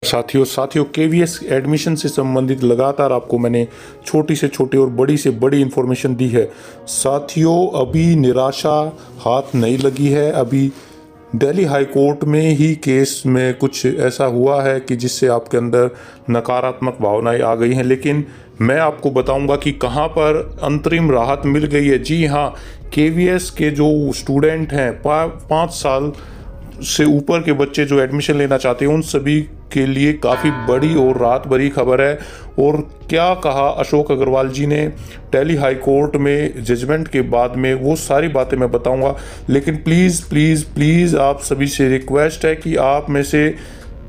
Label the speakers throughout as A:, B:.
A: साथियों KVS admission से संबंधित लगातार आपको मैंने छोटी से छोटी और बड़ी से बड़ी इन्फॉर्मेशन दी है। साथियों, अभी निराशा हाथ नहीं लगी है। अभी दिल्ली हाई कोर्ट में ही केस में कुछ ऐसा हुआ है कि जिससे आपके अंदर नकारात्मक भावनाएं आ गई हैं, लेकिन मैं आपको बताऊंगा कि कहां पर अंतरिम राहत मिल गई है। जी हां, केवीएस के जो स्टूडेंट हैं, 5 साल से ऊपर के बच्चे जो एडमिशन लेना चाहते हैं, उन सभी के लिए काफ़ी बड़ी और राहत भरी खबर है। और क्या कहा अशोक अग्रवाल जी ने दिल्ली हाई कोर्ट में जजमेंट के बाद में, वो सारी बातें मैं बताऊंगा। लेकिन प्लीज़ प्लीज़ प्लीज़ आप सभी से रिक्वेस्ट है कि आप में से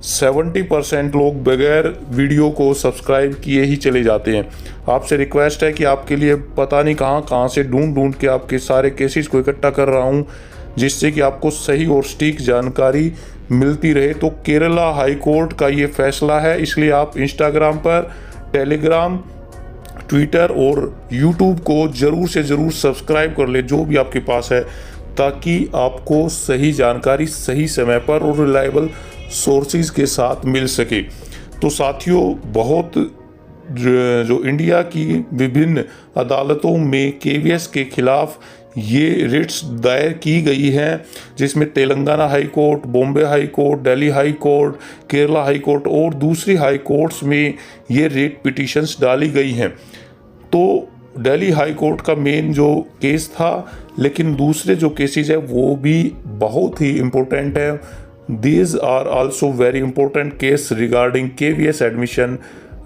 A: 70% लोग बगैर वीडियो को सब्सक्राइब किए ही चले जाते हैं। आपसे रिक्वेस्ट है कि आपके लिए पता नहीं कहाँ से ढूंढ के आपके सारे केसेस को इकट्ठा कर रहा हूँ, जिससे कि आपको सही और सटीक जानकारी मिलती रहे। तो केरला हाई कोर्ट का ये फैसला है, इसलिए आप इंस्टाग्राम पर, टेलीग्राम, ट्विटर और यूट्यूब को ज़रूर से ज़रूर सब्सक्राइब कर ले, जो भी आपके पास है, ताकि आपको सही जानकारी सही समय पर और रिलायबल सोर्सेज के साथ मिल सके। तो साथियों, बहुत जो इंडिया की विभिन्न अदालतों में केवीएस के खिलाफ ये रिट्स दायर की गई हैं, जिसमें Telangana high court, Bombay high court, Delhi high court, Kerala high court और दूसरी हाई कोर्ट्स में ये रिट पिटिशंस डाली गई हैं। तो दिल्ली हाई कोर्ट का मेन जो केस था, लेकिन दूसरे जो केसेस है वो भी बहुत ही इम्पोर्टेंट है। These are also very important case regarding KVS admission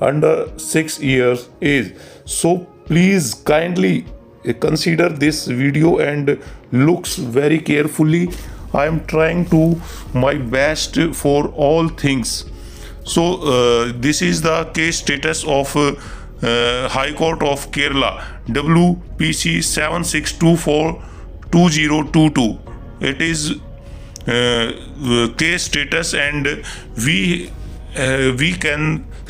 A: under 6 years age. So please kindly consider this video and looks very carefully. I am trying to my best for all things. So this is the case status of High Court of Kerala, WPC 76242022. It is case status, and we can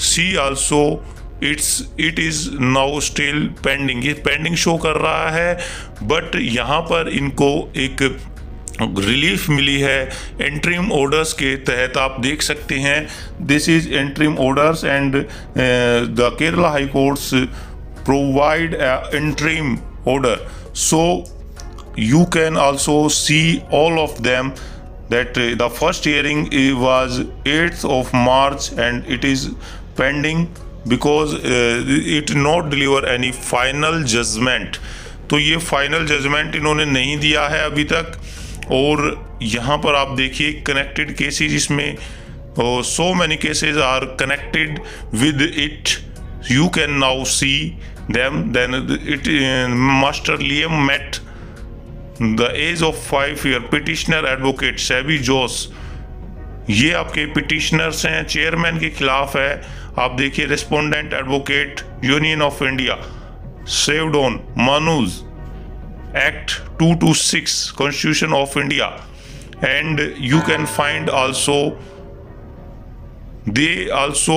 A: see also it is now still pending. ये pending show कर रहा है, but यहाँ पर इनको एक relief मिली है interim orders के तहत। आप देख सकते हैं, this is interim orders and the Kerala high courts provide interim order, so you can also see all of them. That the first hearing was 8th of March and it is pending because it not deliver any final judgment. तो ये final judgement इन्होंने नहीं दिया है अभी तक। और यहाँ पर आप देखिए कनेक्टेड केसेस, इसमें so many cases are connected with it. You can now see them. Then it Master Liam met the age of 5 year petitioner advocate Sabi Jose, ये आपके पिटिशनर्स हैं, चेयरमैन के खिलाफ है। आप देखिए, respondent advocate union of India, saved on मनूज act 226 constitution of India, and you can find also they also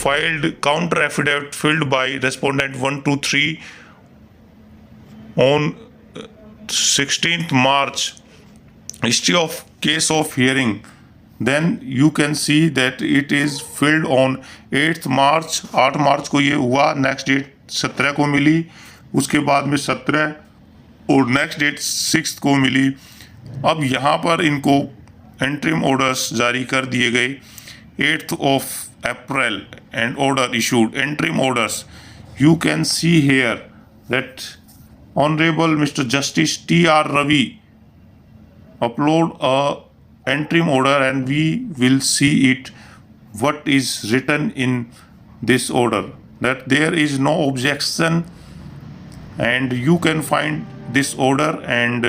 A: filed counter affidavit filled by respondent 123 on 16th March. History of case of hearing, then you can see that it is filled on 8th March. 8 मार्च को ये हुआ, next date 17 को मिली, उसके बाद में 17 और next date 6 को मिली। अब यहाँ पर इनको एंट्रीम ऑर्डर्स जारी कर दिए गए 8th of April and order issued. Interim orders, you can see here that Honorable Mr. Justice T.R. Ravi upload a interim order, and we will see it what is written in this order, that there is no objection, and you can find this order and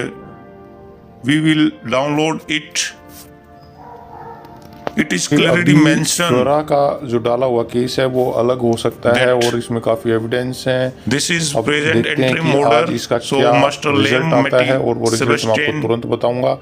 A: we will download it. It is clearly mentioned.
B: स्वरा का जो डाला हुआ case है वो अलग हो सकता है और इसमें काफी एविडेंस हैं।
A: This is present interim order,
B: इसका
A: so
B: क्या
A: Master
B: रिजल्ट
A: Liam
B: आता है और वो रिजल्ट मैं आपको
A: Sebastian
B: तुरंत बताऊंगा।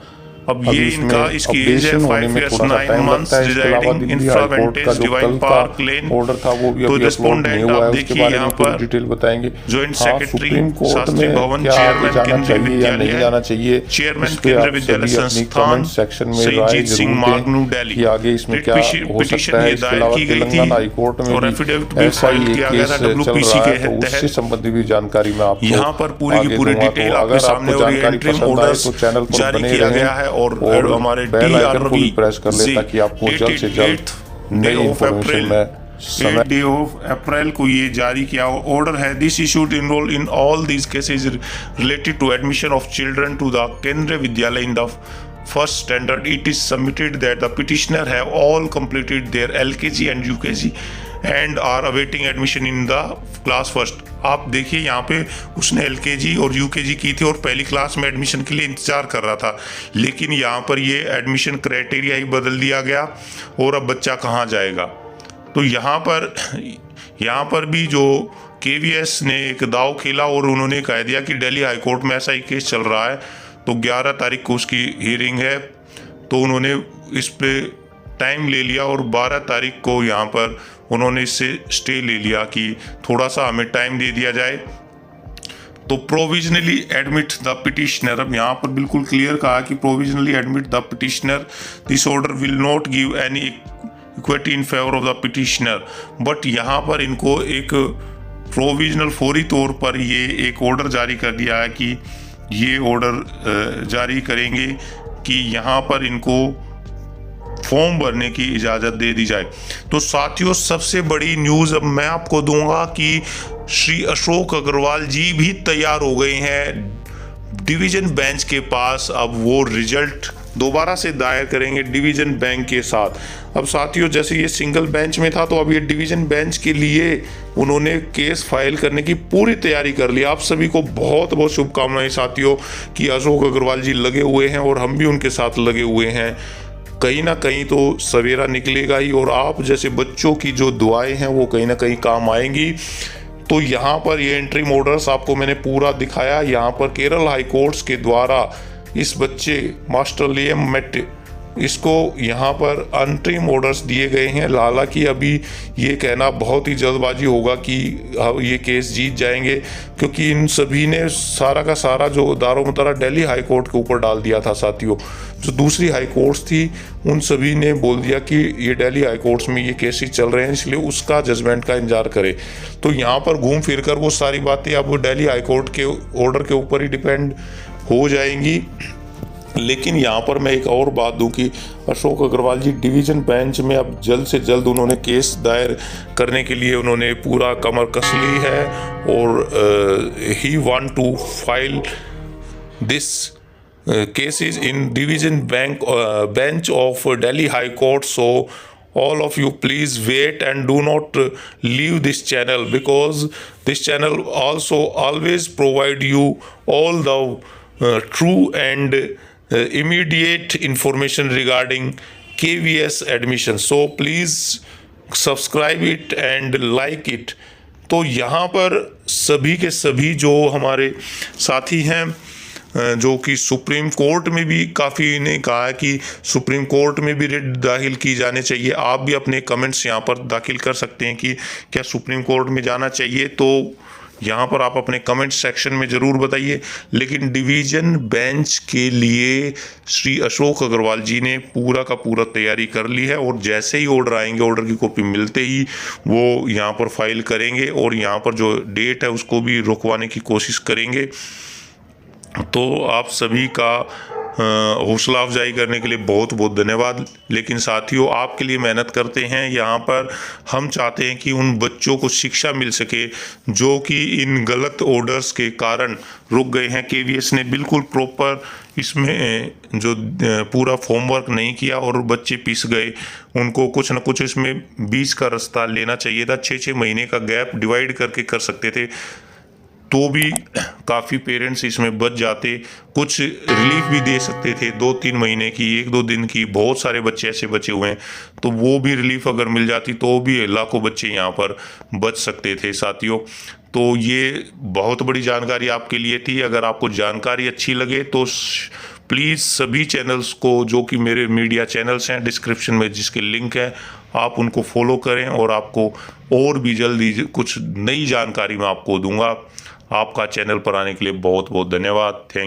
B: अब ये इनका इसकी एज है 5 years 9 months रिजाइडिंग इन फ्रावेंटेज डिवाइन पार्क लेन
A: ऑर्डर था वो भी
B: तो
A: अभी अपलोड नहीं
B: रिस्पोंडेंट
A: हुआ है,
B: आप
A: उसके
B: देखिए
A: बारे
B: यहाँ
A: में पूरी
B: पर
A: डिटेल बताएंगे।
B: जॉइंट
A: हाँ,
B: सेक्रेटरी
A: सुप्रीम कोर्ट
B: शास्त्री
A: में
B: भवन
A: क्या आगे
B: चेयरमैन
A: जाना
B: केंद्रीय
A: चाहिए या नहीं
B: विद्यालय
A: जाना चाहिए,
B: चेयरमैन
A: इस पे
B: केंद्रीय
A: आप
B: विद्यालय
A: सभी अपनी
B: संस्थान
A: कमेंट सेक्शन में राय
B: संजीत सिंह
A: जरूर
B: मार्गनू
A: दें
B: दिल्ली
A: कि आगे इसमें क्या हो सकता है। इसके अलावा तेलंगाना हाई कोर्ट में
B: और
A: भी
B: एफिडेविट भी
A: ऐसा
B: फाइल
A: ही
B: किया
A: एक
B: गया
A: केस
B: था
A: चल
B: WPC
A: रहा
B: के
A: है, तो उससे
B: तहत।
A: संबंधित भी जानकारी मैं आपको
B: यहाँ पर पूरी की
A: आगे
B: पूरी
A: दूंगा।
B: डिटेल
A: तो
B: आपके
A: अगर
B: सामने
A: आपको
B: और ये
A: जानकारी
B: इंटरिम
A: पसंद आए
B: ऑर्डर्स
A: तो चैनल पर
B: जारी
A: बने
B: किया
A: रहें
B: गया है और हमारे
A: बेल आइकन को भी
B: DRV
A: प्रेस कर लें ताकि आपको जल्द से जल्द नई इंफॉर्मेशन में समय
B: डे ऑफ अप्रैल को ये जारी किया ऑर्डर है। This issued enrol in all these cases related to admission of children to the Kendriya Vidyalaya in the first standard. It is submitted that the petitioner have all completed their LKG and UKG and are awaiting admission in the class first. आप देखिए यहाँ पे उसने LKG और UKG की थी और पहली क्लास में एडमिशन के लिए इंतजार कर रहा था, लेकिन यहाँ पर ये एडमिशन क्राइटेरिया ही बदल दिया गया और अब बच्चा कहाँ जाएगा। तो यहाँ पर भी जो KVS ने एक दाव खेला और उन्होंने कह दिया कि दिल्ली हाई कोर्ट में ऐसा ही केस चल रहा है, तो 11 तारीख को उसकी हियरिंग है, तो उन्होंने इस पे टाइम ले लिया और 12 तारीख को यहाँ पर उन्होंने इससे स्टे ले लिया कि थोड़ा सा हमें टाइम दे दिया जाए। तो प्रोविजनली एडमिट द पिटिशनर, अब यहाँ पर बिल्कुल क्लियर कहा कि provisionally admit the petitioner, this order will not give any equity in favour of the petitioner. But यहाँ पर इनको एक प्रोविजनल फौरी तौर पर ये एक ऑर्डर जारी कर दिया है कि ये ऑर्डर जारी करेंगे कि यहाँ पर इनको फॉर्म भरने की इजाज़त दे दी जाए। तो साथियों, सबसे बड़ी न्यूज़ अब मैं आपको दूंगा कि श्री अशोक अग्रवाल जी भी तैयार हो गए हैं डिवीज़न बेंच के पास। अब वो रिजल्ट दोबारा से दायर करेंगे डिवीज़न बेंच के साथ। अब साथियों, जैसे ये सिंगल बेंच में था, तो अब ये डिवीज़न बेंच के लिए उन्होंने केस फाइल करने की पूरी तैयारी कर ली। आप सभी को बहुत बहुत शुभकामनाएं साथियों कि अशोक अग्रवाल जी लगे हुए हैं और हम भी उनके साथ लगे हुए हैं। कहीं ना कहीं तो सवेरा निकलेगा ही और आप जैसे बच्चों की जो दुआएं हैं वो कहीं ना कहीं काम आएंगी। तो यहाँ पर ये इंटरिम ऑर्डर्स आपको मैंने पूरा दिखाया। यहाँ पर केरल हाई कोर्ट्स के द्वारा इस बच्चे मास्टर लियम मेट इसको यहाँ पर अंतरिम ऑर्डर्स दिए गए हैं। हालांकि अभी ये कहना बहुत ही जल्दबाजी होगा कि ये केस जीत जाएंगे, क्योंकि इन सभी ने सारा का सारा जो दारोमदारा दिल्ली हाई कोर्ट के ऊपर डाल दिया था साथियों। जो दूसरी हाई कोर्ट्स थी उन सभी ने बोल दिया कि ये दिल्ली हाई कोर्ट्स में ये केसेस चल रहे हैं, इसलिए उसका जजमेंट का इंतजार करें। तो यहाँ पर घूम फिर कर वो सारी बातें अब दिल्ली हाई कोर्ट के ऑर्डर के ऊपर ही डिपेंड हो जाएंगी। लेकिन यहाँ पर मैं एक और बात दूं कि अशोक अग्रवाल जी डिवीज़न बेंच में अब जल्द से जल्द उन्होंने केस दायर करने के लिए उन्होंने पूरा कमर कस ली है और he want to file this cases in division bench of Delhi High Court. So all of you please wait and do not leave this channel, because this channel also always provide you all the true and immediate information regarding KVS admission. So please subscribe it and like it. तो यहाँ पर सभी के सभी जो हमारे साथी हैं जो कि सुप्रीम कोर्ट में भी काफ़ी ने कहा है कि सुप्रीम कोर्ट में भी रिट दाखिल की जाने चाहिए। आप भी अपने कमेंट्स यहाँ पर दाखिल कर सकते हैं कि क्या सुप्रीम कोर्ट में जाना चाहिए, तो यहाँ पर आप अपने कमेंट सेक्शन में ज़रूर बताइए। लेकिन डिवीज़न बेंच के लिए श्री अशोक अग्रवाल जी ने पूरा का पूरा तैयारी कर ली है और जैसे ही ऑर्डर आएंगे, ऑर्डर की कॉपी मिलते ही वो यहाँ पर फाइल करेंगे और यहाँ पर जो डेट है उसको भी रुकवाने की कोशिश करेंगे। तो आप सभी का हौसला अफजाई करने के लिए बहुत बहुत धन्यवाद। लेकिन साथियों, आपके लिए मेहनत करते हैं। यहाँ पर हम चाहते हैं कि उन बच्चों को शिक्षा मिल सके जो कि इन गलत ऑर्डर्स के कारण रुक गए हैं। KVS ने बिल्कुल प्रॉपर इसमें जो पूरा फॉर्मवर्क नहीं किया और बच्चे पिस गए। उनको कुछ ना कुछ इसमें बीच का रास्ता लेना चाहिए था। 6-6 महीने का गैप डिवाइड करके कर सकते थे, तो भी काफ़ी पेरेंट्स इसमें बच जाते। कुछ रिलीफ भी दे सकते थे 2-3 महीने की, 1-2 दिन की। बहुत सारे बच्चे ऐसे बचे हुए हैं, तो वो भी रिलीफ अगर मिल जाती तो भी लाखों बच्चे यहाँ पर बच सकते थे साथियों। तो ये बहुत बड़ी जानकारी आपके लिए थी। अगर आपको जानकारी अच्छी लगे तो प्लीज़ सभी चैनल्स को, जो कि मेरे मीडिया चैनल्स हैं डिस्क्रिप्शन में जिसके लिंक है, आप उनको फॉलो करें और आपको और भी जल्दी कुछ नई जानकारी मैं आपको दूंगा। आपका चैनल पर आने के लिए बहुत बहुत धन्यवाद। थैंक